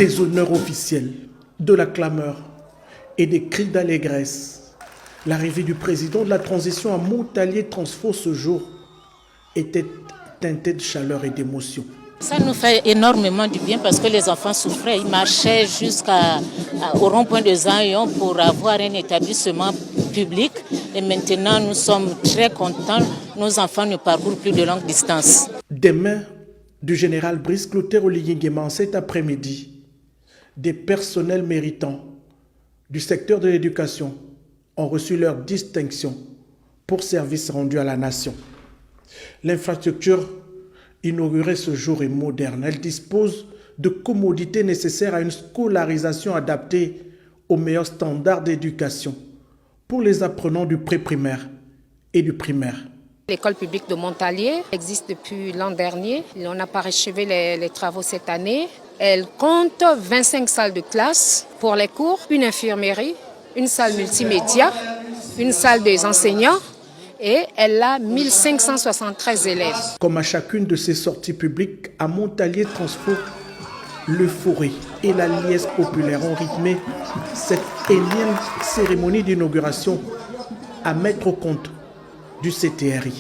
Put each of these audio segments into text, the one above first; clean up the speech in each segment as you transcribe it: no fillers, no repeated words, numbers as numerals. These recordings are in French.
Des honneurs officiels, de la clameur et des cris d'allégresse. L'arrivée du président de la transition à Montalier Transfo ce jour était teintée de chaleur et d'émotion. Ça nous fait énormément du bien parce que les enfants souffraient. Ils marchaient jusqu'au rond-point de Zion pour avoir un établissement public. Et maintenant, nous sommes très contents. Nos enfants ne parcourent plus de longue distance. Des mains du général Brice Clotaire Oligui-Nguema cet après-midi, des personnels méritants du secteur de l'éducation ont reçu leur distinction pour service rendu à la nation. L'infrastructure inaugurée ce jour est moderne. Elle dispose de commodités nécessaires à une scolarisation adaptée aux meilleurs standards d'éducation pour les apprenants du pré-primaire et du primaire. L'école publique de Montalier existe depuis l'an dernier. On n'a pas achevé les travaux cette année. Elle compte 25 salles de classe pour les cours, une infirmerie, une salle multimédia, une salle des enseignants et elle a 1573 élèves. Comme à chacune de ses sorties publiques, à Montalier Transfo, l'euphorie et la liesse populaire ont rythmé cette énième cérémonie d'inauguration à mettre au compte du CTRI.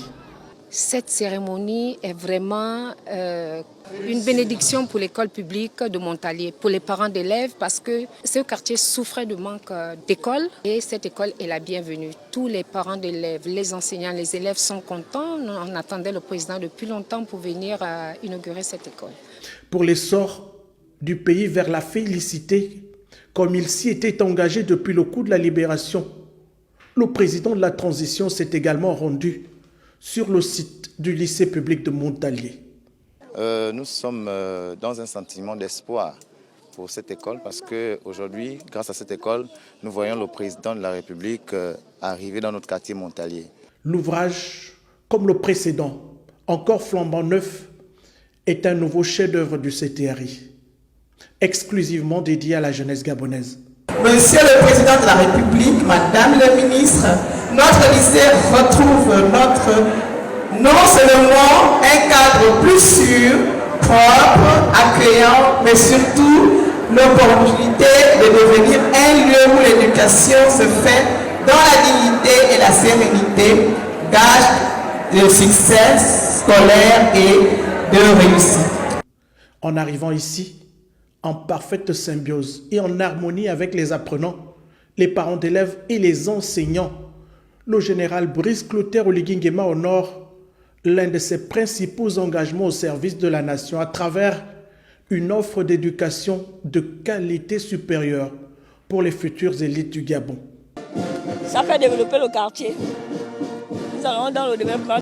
Cette cérémonie est vraiment une bénédiction pour l'école publique de Montalier, pour les parents d'élèves, parce que ce quartier souffrait de manque d'école et cette école est la bienvenue. Tous les parents d'élèves, les enseignants, les élèves sont contents. On attendait le président depuis longtemps pour venir inaugurer cette école. Pour l'essor du pays vers la félicité, comme il s'y était engagé depuis le coup de la libération, le président de la transition s'est également rendu sur le site du lycée public de Montalier. Nous sommes dans un sentiment d'espoir pour cette école parce qu'aujourd'hui, grâce à cette école, nous voyons le président de la République arriver dans notre quartier Montalier. L'ouvrage, comme le précédent, encore flambant neuf, est un nouveau chef-d'œuvre du CTRI, exclusivement dédié à la jeunesse gabonaise. Monsieur le Président de la République, Madame le Ministre, notre lycée retrouve non seulement un cadre plus sûr, propre, accueillant, mais surtout l'opportunité de devenir un lieu où l'éducation se fait dans la dignité et la sérénité, gage de succès scolaire et de réussite. En arrivant ici, en parfaite symbiose et en harmonie avec les apprenants, les parents d'élèves et les enseignants, le général Brice Clotaire Oligui-Nguema honore l'un de ses principaux engagements au service de la nation à travers une offre d'éducation de qualité supérieure pour les futures élites du Gabon. Ça fait développer le quartier. Nous allons dans le développement.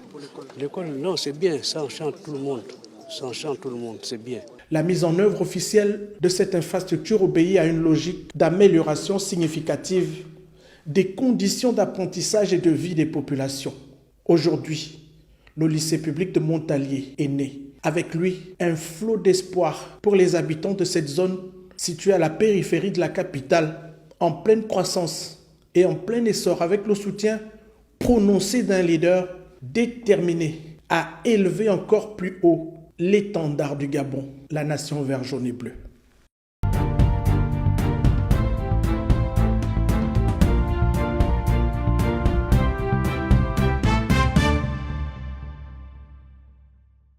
L'école, non, c'est bien, ça enchante tout le monde. Ça enchante tout le monde, c'est bien. La mise en œuvre officielle de cette infrastructure obéit à une logique d'amélioration significative des conditions d'apprentissage et de vie des populations. Aujourd'hui, le lycée public de Montalier est né. Avec lui, un flot d'espoir pour les habitants de cette zone située à la périphérie de la capitale, en pleine croissance et en plein essor, avec le soutien prononcé d'un leader déterminé à élever encore plus haut l'étendard du Gabon, la nation vert, jaune et bleu.